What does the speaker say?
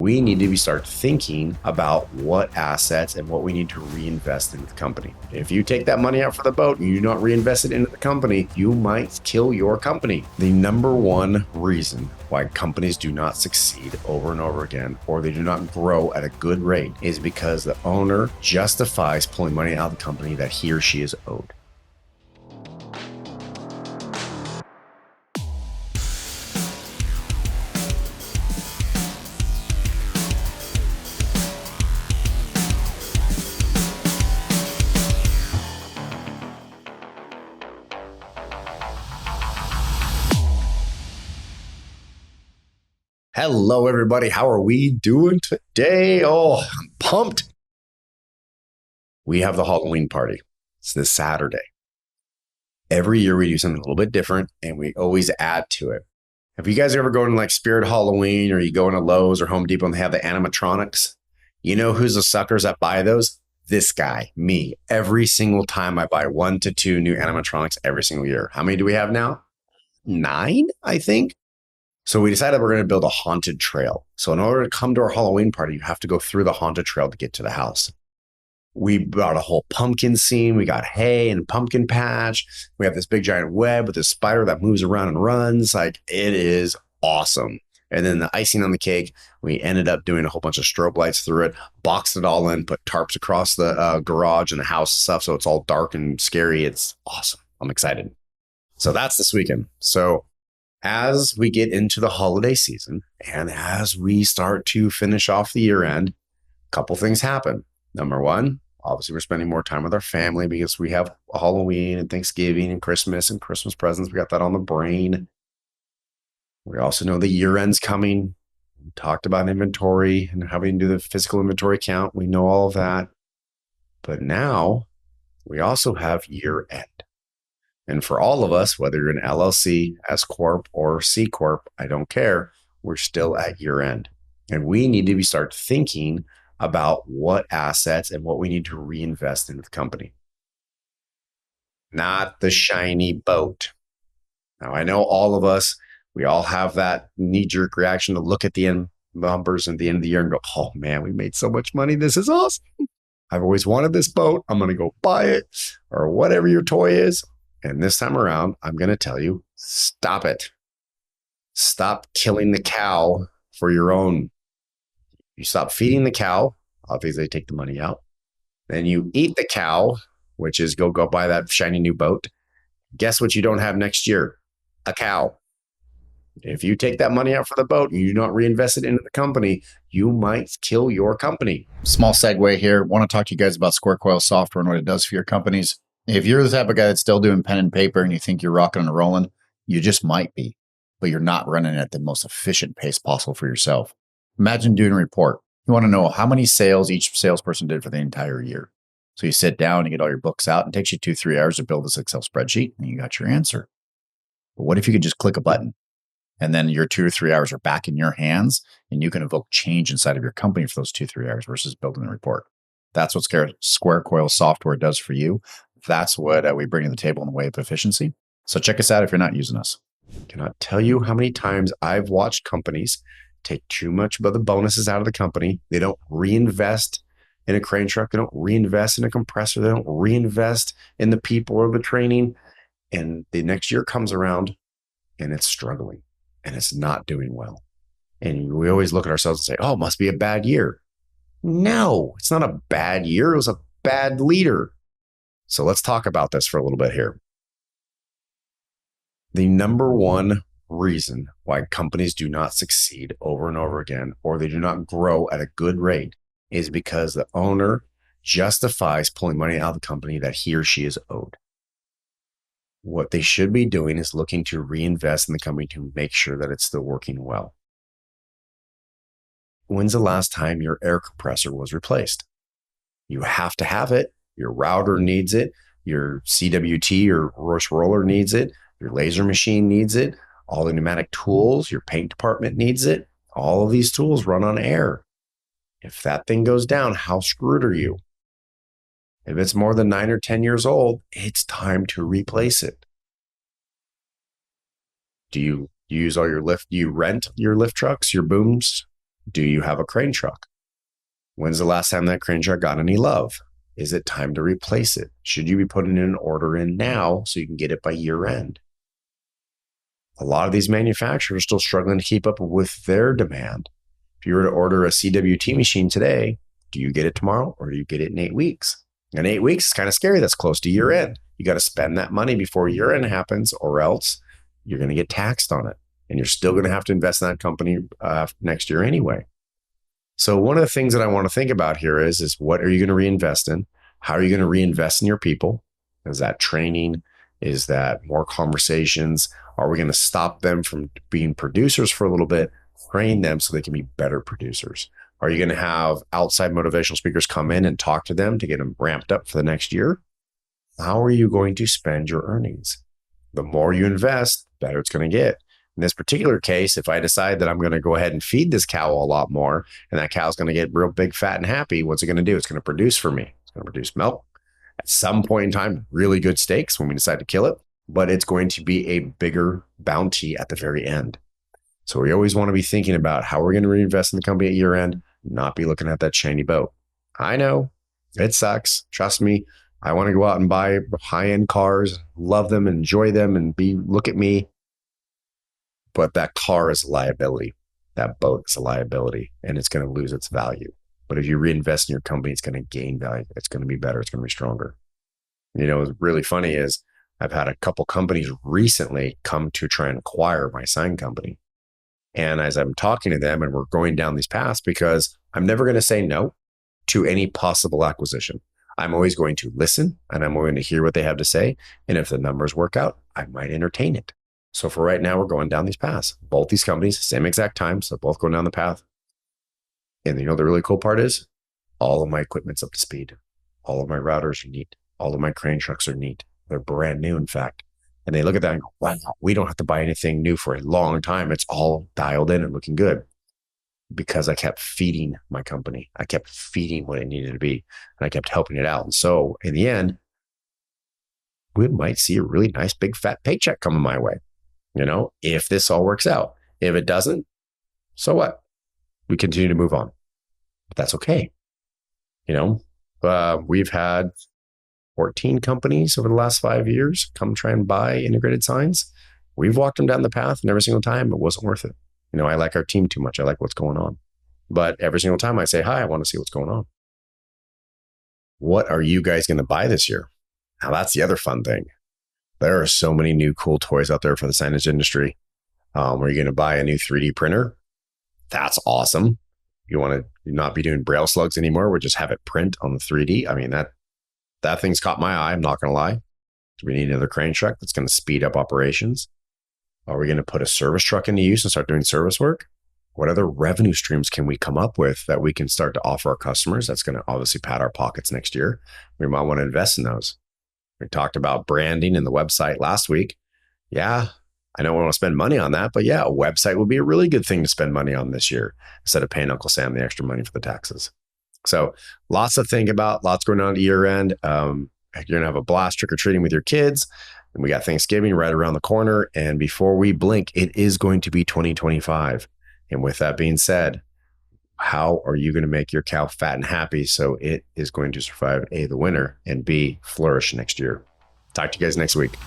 We need to start thinking about what assets and what we need to reinvest into the company. If you take that money out for the boat and you do not reinvest it into the company, you might kill your company. The number one reason why companies do not succeed over and over again, or they do not grow at a good rate, is because the owner justifies pulling money out of the company that he or she is owed. Hello, everybody. How are we doing today? Oh, I'm pumped. We have the Halloween party. It's this Saturday. Every year we do something a little bit different and we always add to it. Have you guys ever gone to like Spirit Halloween, or you go into Lowe's or Home Depot and they have the animatronics? You know who's the suckers that buy those? This guy, me. Every single time I buy 1 to 2 new animatronics every single year. How many do we have now? 9, I think. So we decided we're going to build a haunted trail. So in order to come to our Halloween party, you have to go through the haunted trail to get to the house. We brought a whole pumpkin scene. We got hay and pumpkin patch. We have this big giant web with this spider that moves around and runs. Like, it is awesome. And then the icing on the cake, we ended up doing a whole bunch of strobe lights through it, boxed it all in, put tarps across the garage and the house and stuff. So it's all dark and scary. It's awesome. I'm excited. So that's this weekend. So as we get into the holiday season and as we start to finish off the year end, a couple things happen. Number one, obviously we're spending more time with our family because we have Halloween and Thanksgiving and Christmas presents. We got that on the brain. We also know the year end's coming. We talked about inventory and having to do the physical inventory count. We know all of that. But now we also have year end. And for all of us, whether you're an LLC, S Corp, or C Corp, I don't care, we're still at year end. And we need to start thinking about what assets and what we need to reinvest into the company. Not the shiny boat. Now, I know all of us, we all have that knee-jerk reaction to look at the end numbers at the end of the year and go, oh man, we made so much money. This is awesome. I've always wanted this boat. I'm going to go buy it, or whatever your toy is. And this time around, I'm going to tell you, stop it. Stop killing the cow for your own. You stop feeding the cow. Obviously, they take the money out. Then you eat the cow, which is go buy that shiny new boat. Guess what you don't have next year? A cow. If you take that money out for the boat and you do not reinvest it into the company, you might kill your company. Small segue here. Want to talk to you guys about Square Coil software and what it does for your companies. If you're the type of guy that's still doing pen and paper and you think you're rocking and rolling, you just might be, but you're not running at the most efficient pace possible for yourself. Imagine doing a report. You want to know how many sales each salesperson did for the entire year. So you sit down and get all your books out, and it takes you 2-3 hours to build this Excel spreadsheet, and you got your answer. But what if you could just click a button and then your 2 or 3 hours are back in your hands and you can evoke change inside of your company for those 2-3 hours versus building a report? That's what Square Coil software does for you. That's what we bring to the table in the way of efficiency. So check us out if you're not using us. I cannot tell you how many times I've watched companies take too much of the bonuses out of the company. They don't reinvest in a crane truck. They don't reinvest in a compressor. They don't reinvest in the people or the training. And the next year comes around and it's struggling and it's not doing well. And we always look at ourselves and say, oh, it must be a bad year. No, it's not a bad year. It was a bad leader. So let's talk about this for a little bit here. The number one reason why companies do not succeed over and over again, or they do not grow at a good rate, is because the owner justifies pulling money out of the company that he or she is owed. What they should be doing is looking to reinvest in the company to make sure that it's still working well. When's the last time your air compressor was replaced? You have to have it. Your router needs it. Your CWT or Roche roller needs it. Your laser machine needs it. All the pneumatic tools, your paint department needs it. All of these tools run on air. If that thing goes down, how screwed are you? If it's more than 9 or 10 years old, it's time to replace it. Do you use all your lift? Do you rent your lift trucks, your booms? Do you have a crane truck? When's the last time that crane truck got any love? Is it time to replace it? Should you be putting an order in now so you can get it by year end? A lot of these manufacturers are still struggling to keep up with their demand. If you were to order a CWT machine today, do you get it tomorrow or do you get it in 8 weeks? And 8 weeks is kind of scary. That's close to year end. You got to spend that money before year end happens, or else you're going to get taxed on it. And you're still going to have to invest in that company next year anyway. So one of the things that I want to think about here is what are you going to reinvest in? How are you going to reinvest in your people? Is that training? Is that more conversations? Are we going to stop them from being producers for a little bit, train them so they can be better producers? Are you going to have outside motivational speakers come in and talk to them to get them ramped up for the next year? How are you going to spend your earnings? The more you invest, the better it's going to get. In this particular case, if I decide that I'm going to go ahead and feed this cow a lot more, and that cow's going to get real big, fat, and happy, what's it going to do? It's going to produce for me. It's going to produce milk. At some point in time, really good steaks when we decide to kill it, but it's going to be a bigger bounty at the very end. So we always want to be thinking about how we're going to reinvest in the company at year end, not be looking at that shiny boat. I know it sucks. Trust me. I want to go out and buy high-end cars, love them, enjoy them, and look at me. But that car is a liability. That boat is a liability, and it's going to lose its value. But if you reinvest in your company, it's going to gain value. It's going to be better. It's going to be stronger. You know, what's really funny is I've had a couple companies recently come to try and acquire my sign company. And as I'm talking to them and we're going down these paths, because I'm never going to say no to any possible acquisition. I'm always going to listen and I'm going to hear what they have to say. And if the numbers work out, I might entertain it. So for right now, we're going down these paths. Both these companies, same exact time. So both going down the path. And you know, the really cool part is all of my equipment's up to speed. All of my routers are neat. All of my crane trucks are neat. They're brand new, in fact. And they look at that and go, wow, we don't have to buy anything new for a long time. It's all dialed in and looking good. Because I kept feeding my company. I kept feeding what it needed to be. And I kept helping it out. And so in the end, we might see a really nice big fat paycheck coming my way. You know, if this all works out. If it doesn't, so what? We continue to move on. But that's okay. You know, we've had 14 companies over the last 5 years come try and buy integrated signs. We've walked them down the path, and every single time it wasn't worth it. You know, I like our team too much. I like what's going on. But every single time I say, hi, I want to see what's going on. What are you guys going to buy this year? Now, that's the other fun thing. There are so many new cool toys out there for the signage industry. Are you going to buy a new 3D printer? That's awesome. You want to not be doing braille slugs anymore. We'll just have it print on the 3D. I mean, that thing's caught my eye. I'm not going to lie. Do we need another crane truck that's going to speed up operations? Are we going to put a service truck into use and start doing service work? What other revenue streams can we come up with that we can start to offer our customers? That's going to obviously pad our pockets next year. We might want to invest in those. We talked about branding and the website last week. Yeah, I don't want to spend money on that, but yeah, a website would be a really good thing to spend money on this year instead of paying Uncle Sam the extra money for the taxes. So lots to think about, lots going on at year end. You're going to have a blast trick-or-treating with your kids. And we got Thanksgiving right around the corner. And before we blink, it is going to be 2025. And with that being said, how are you going to make your cow fat and happy so it is going to survive A, the winter, and B, flourish next year? Talk to you guys next week.